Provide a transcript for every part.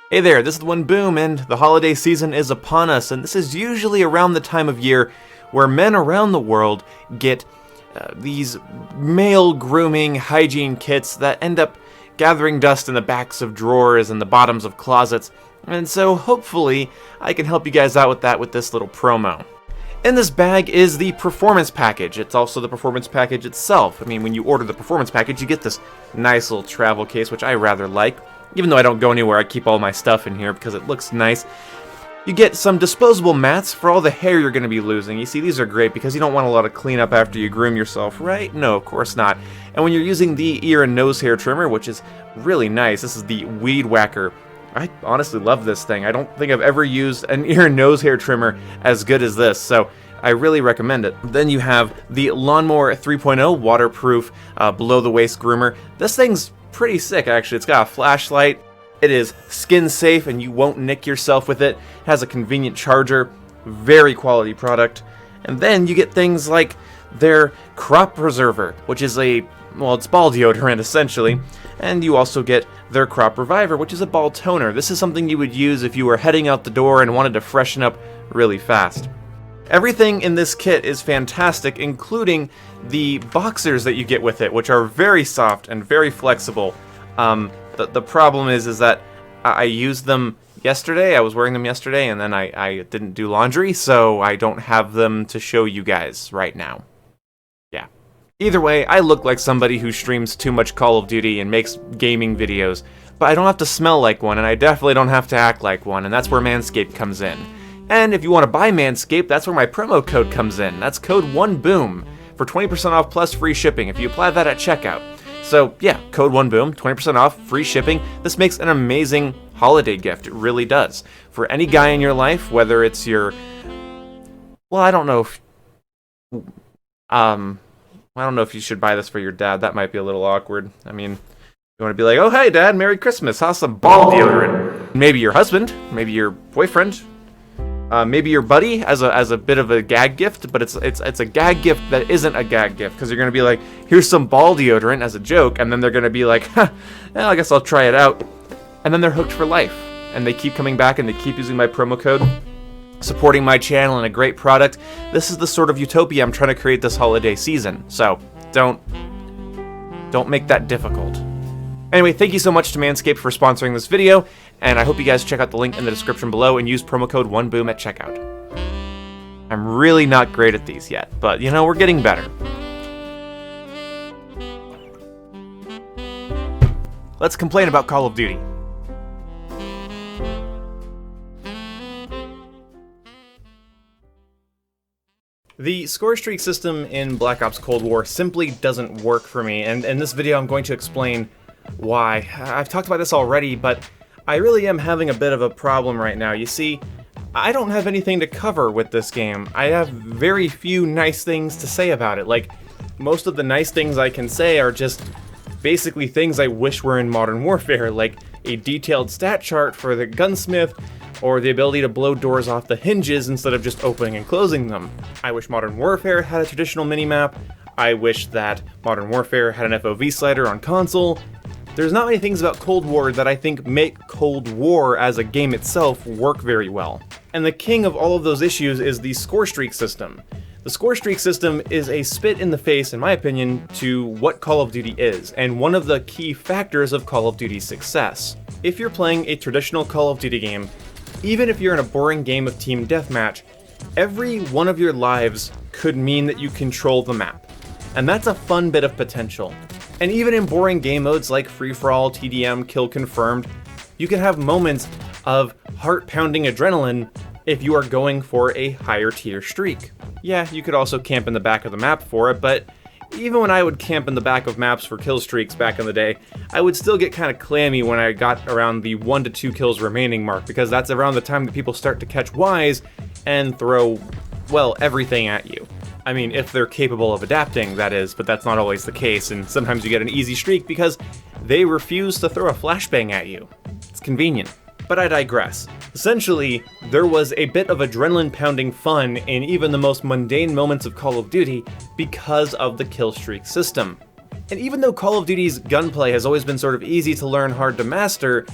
Hey there, this is the one Boom, and the holiday season is upon us, and this is usually around the time of year where men around the world get these male grooming hygiene kits that end up gathering dust in the backs of drawers and the bottoms of closets, and so hopefully I can help you guys out with that with this little promo. In this bag is the performance package. It's also the performance package itself. I mean, when you order the performance package, you get this nice little travel case, which I rather like. Even though I don't go anywhere, I keep all my stuff in here because it looks nice. You get some disposable mats for all the hair you're going to be losing. You see, these are great because you don't want a lot of cleanup after you groom yourself, right? No, of course not. And when you're using the ear and nose hair trimmer, which is really nice, this is the Weed Whacker. I honestly love this thing. I don't think I've ever used an ear and nose hair trimmer as good as this, so I really recommend it. Then you have the Lawnmower 3.0 waterproof below-the-waist groomer. This thing's pretty sick, actually. It's got a flashlight. It is skin safe, and you won't nick yourself with it. It has a convenient charger. Very quality product. And then you get things like their Crop Preserver, which is it's ball deodorant, essentially. And you also get their Crop Reviver, which is a ball toner. This is something you would use if you were heading out the door and wanted to freshen up really fast. Everything in this kit is fantastic, including the boxers that you get with it, which are very soft and very flexible. The problem is that I used them yesterday. I was wearing them yesterday, and then I didn't do laundry, so I don't have them to show you guys right now. Yeah. Either way, I look like somebody who streams too much Call of Duty and makes gaming videos, but I don't have to smell like one, and I definitely don't have to act like one, and that's where Manscaped comes in. And if you want to buy Manscaped, that's where my promo code comes in. That's code 1BOOM for 20% off plus free shipping if you apply that at checkout. So yeah, code 1BOOM, 20% off, free shipping. This makes an amazing holiday gift. It really does. For any guy in your life, whether it's your... Well, I don't know if you should buy this for your dad. That might be a little awkward. I mean, you want to be like, oh, hey, Dad, Merry Christmas. How's some ball deodorant? Maybe your husband, maybe your boyfriend, maybe your buddy as a bit of a gag gift, but it's a gag gift that isn't a gag gift, because you're going to be like, here's some ball deodorant as a joke, and then they're going to be like, well, I guess I'll try it out. And then they're hooked for life, and they keep coming back, and they keep using my promo code, supporting my channel and a great product. This is the sort of utopia I'm trying to create this holiday season, so don't make that difficult. Anyway, thank you so much to Manscaped for sponsoring this video, and I hope you guys check out the link in the description below and use promo code 1BOOM at checkout. I'm really not great at these yet, but you know, we're getting better. Let's complain about Call of Duty. The Scorestreak system in Black Ops Cold War simply doesn't work for me, and in this video I'm going to explain why. I've talked about this already, but I really am having a bit of a problem right now. You see, I don't have anything to cover with this game. I have very few nice things to say about it. Like, most of the nice things I can say are just basically things I wish were in Modern Warfare, like a detailed stat chart for the gunsmith, or the ability to blow doors off the hinges instead of just opening and closing them. I wish Modern Warfare had a traditional minimap. I wish that Modern Warfare had an FOV slider on console. There's not many things about Cold War that I think make Cold War as a game itself work very well. And the king of all of those issues is the Scorestreak system. The Scorestreak system is a spit in the face, in my opinion, to what Call of Duty is, and one of the key factors of Call of Duty's success. If you're playing a traditional Call of Duty game, even if you're in a boring game of team deathmatch, every one of your lives could mean that you control the map. And that's a fun bit of potential. And even in boring game modes like free-for-all, TDM, kill confirmed, you can have moments of heart-pounding adrenaline if you are going for a higher tier streak. Yeah, you could also camp in the back of the map for it, but even when I would camp in the back of maps for kill streaks back in the day, I would still get kind of clammy when I got around the 1 to 2 kills remaining mark, because that's around the time that people start to catch Ys and throw, well, everything at you. I mean, if they're capable of adapting, that is, but that's not always the case, and sometimes you get an easy streak because they refuse to throw a flashbang at you. It's convenient. But I digress. Essentially, there was a bit of adrenaline-pounding fun in even the most mundane moments of Call of Duty because of the kill streak system. And even though Call of Duty's gunplay has always been sort of easy to learn, hard to master,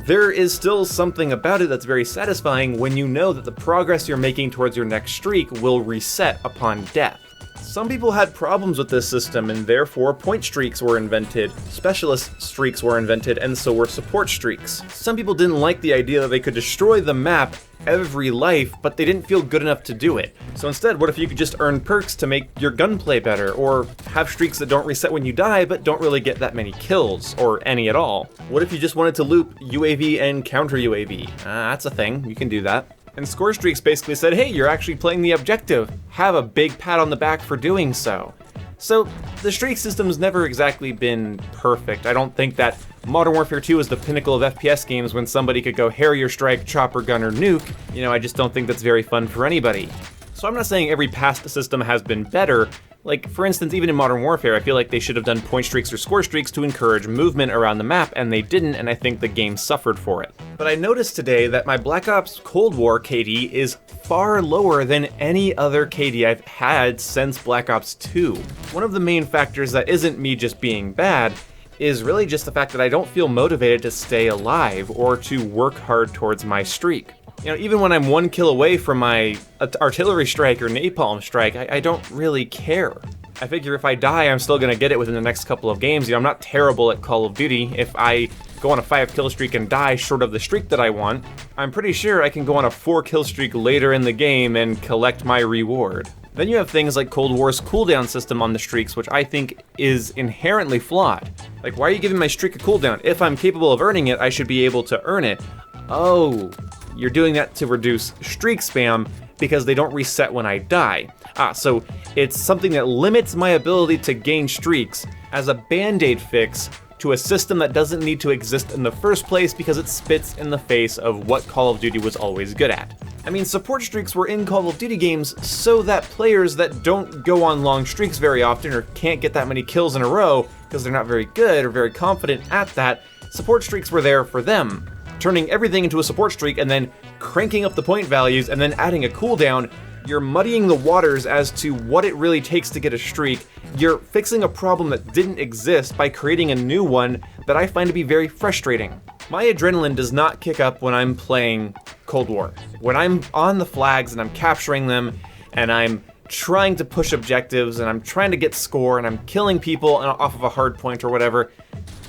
there is still something about it that's very satisfying when you know that the progress you're making towards your next streak will reset upon death. Some people had problems with this system, and therefore point streaks were invented, specialist streaks were invented, and so were support streaks. Some people didn't like the idea that they could destroy the map every life, but they didn't feel good enough to do it. So instead, what if you could just earn perks to make your gunplay better, or have streaks that don't reset when you die but don't really get that many kills, or any at all? What if you just wanted to loop UAV and counter UAV? That's a thing, you can do that. And Scorestreaks basically said, hey, you're actually playing the objective. Have a big pat on the back for doing so. So the streak system's never exactly been perfect. I don't think that Modern Warfare 2 is the pinnacle of FPS games when somebody could go Harrier strike, chopper gun, or nuke. You know, I just don't think that's very fun for anybody. So I'm not saying every past system has been better. Like, for instance, even in Modern Warfare, I feel like they should have done point streaks or score streaks to encourage movement around the map, and they didn't, and I think the game suffered for it. But I noticed today that my Black Ops Cold War KD is far lower than any other KD I've had since Black Ops 2. One of the main factors that isn't me just being bad is really just the fact that I don't feel motivated to stay alive or to work hard towards my streak. You know, even when I'm 1 kill away from my artillery strike or napalm strike, I don't really care. I figure if I die, I'm still gonna get it within the next couple of games. You know, I'm not terrible at Call of Duty. If I go on a 5 kill streak and die short of the streak that I want, I'm pretty sure I can go on a 4 kill streak later in the game and collect my reward. Then you have things like Cold War's cooldown system on the streaks, which I think is inherently flawed. Like, why are you giving my streak a cooldown? If I'm capable of earning it, I should be able to earn it. Oh, you're doing that to reduce streak spam because they don't reset when I die. So it's something that limits my ability to gain streaks as a band-aid fix to a system that doesn't need to exist in the first place because it spits in the face of what Call of Duty was always good at. I mean, support streaks were in Call of Duty games so that players that don't go on long streaks very often or can't get that many kills in a row because they're not very good or very confident at that, support streaks were there for them. Turning everything into a support streak and then cranking up the point values and then adding a cooldown, you're muddying the waters as to what it really takes to get a streak. You're fixing a problem that didn't exist by creating a new one that I find to be very frustrating. My adrenaline does not kick up when I'm playing Cold War. When I'm on the flags and I'm capturing them and I'm trying to push objectives and I'm trying to get score and I'm killing people off of a hard point or whatever,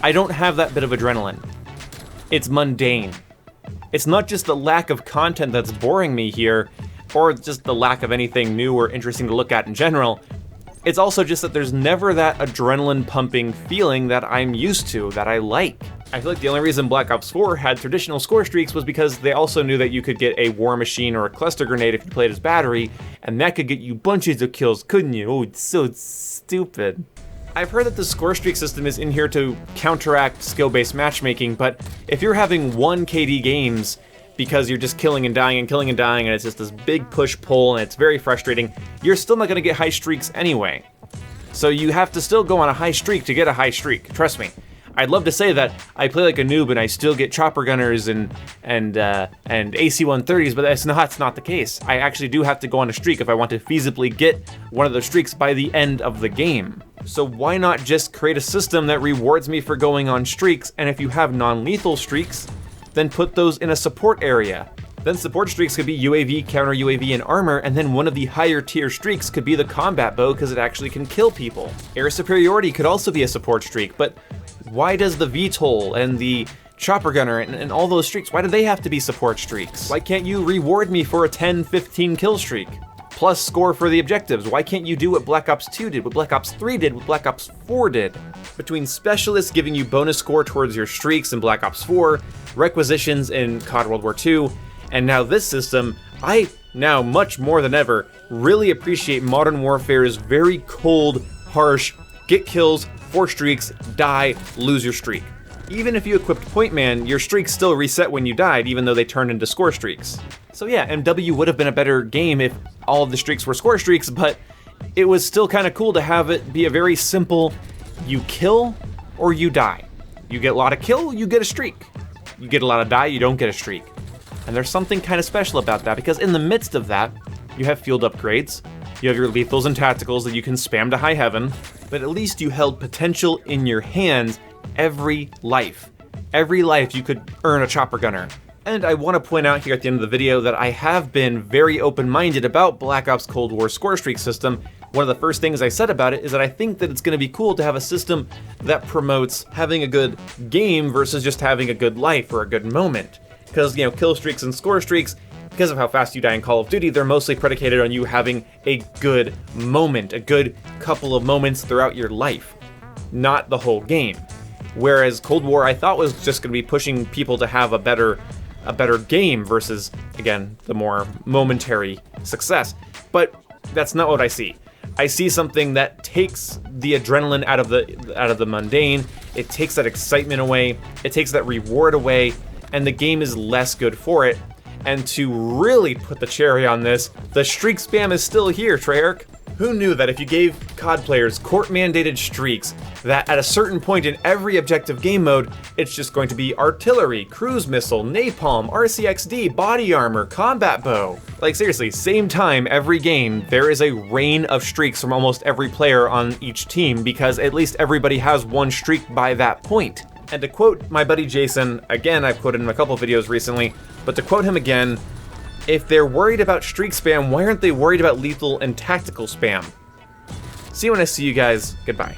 I don't have that bit of adrenaline. It's mundane. It's not just the lack of content that's boring me here, or just the lack of anything new or interesting to look at in general. It's also just that there's never that adrenaline pumping feeling that I'm used to, that I like. I feel like the only reason Black Ops 4 had traditional score streaks was because they also knew that you could get a war machine or a cluster grenade if you played as battery, and that could get you bunches of kills, couldn't you? Oh, it's so stupid. I've heard that the score streak system is in here to counteract skill-based matchmaking, but if you're having 1 KD games because you're just killing and dying and it's just this big push-pull and it's very frustrating, you're still not going to get high streaks anyway. So you have to still go on a high streak to get a high streak, trust me. I'd love to say that I play like a noob and I still get chopper gunners and AC-130s, but that's not the case. I actually do have to go on a streak if I want to feasibly get one of those streaks by the end of the game. So why not just create a system that rewards me for going on streaks, and if you have non-lethal streaks, then put those in a support area. Then support streaks could be UAV, counter UAV, and armor, and then one of the higher tier streaks could be the combat bow because it actually can kill people. Air superiority could also be a support streak, but why does the VTOL and the chopper gunner and all those streaks, why do they have to be support streaks? Why can't you reward me for a 10-15 kill streak? Plus score for the objectives. Why can't you do what Black Ops 2 did, what Black Ops 3 did, what Black Ops 4 did? Between specialists giving you bonus score towards your streaks in Black Ops 4, requisitions in COD World War II, and now this system, I now much more than ever really appreciate Modern Warfare's very cold, harsh, get kills, 4 streaks, die, lose your streak. Even if you equipped Point Man, your streaks still reset when you died, even though they turned into score streaks. So yeah, MW would have been a better game if all of the streaks were score streaks, but it was still kind of cool to have it be a very simple, you kill or you die. You get a lot of kill, you get a streak. You get a lot of die, you don't get a streak. And there's something kind of special about that, because in the midst of that, you have field upgrades, you have your lethals and tacticals that you can spam to high heaven, but at least you held potential in your hands every life. Every life you could earn a chopper gunner. And I want to point out here at the end of the video that I have been very open-minded about Black Ops Cold War Scorestreak system. One of the first things I said about it is that I think that it's going to be cool to have a system that promotes having a good game versus just having a good life or a good moment. Because, kill streaks and score streaks, because of how fast you die in Call of Duty, they're mostly predicated on you having a good moment, a good couple of moments throughout your life, not the whole game. Whereas Cold War, I thought was just going to be pushing people to have a better game versus, again, the more momentary success. But that's not what I see. I see something that takes the adrenaline out of the mundane. It takes that excitement away. It takes that reward away, and the game is less good for it. And to really put the cherry on this, the streak spam is still here, Treyarch. Who knew that if you gave COD players court-mandated streaks, that at a certain point in every objective game mode, it's just going to be artillery, cruise missile, napalm, RCXD, body armor, combat bow. Like seriously, same time every game, there is a rain of streaks from almost every player on each team because at least everybody has one streak by that point. And to quote my buddy Jason, again I've quoted him in a couple videos recently, but to quote him again, if they're worried about streak spam, why aren't they worried about lethal and tactical spam? See you when I see you guys. Goodbye.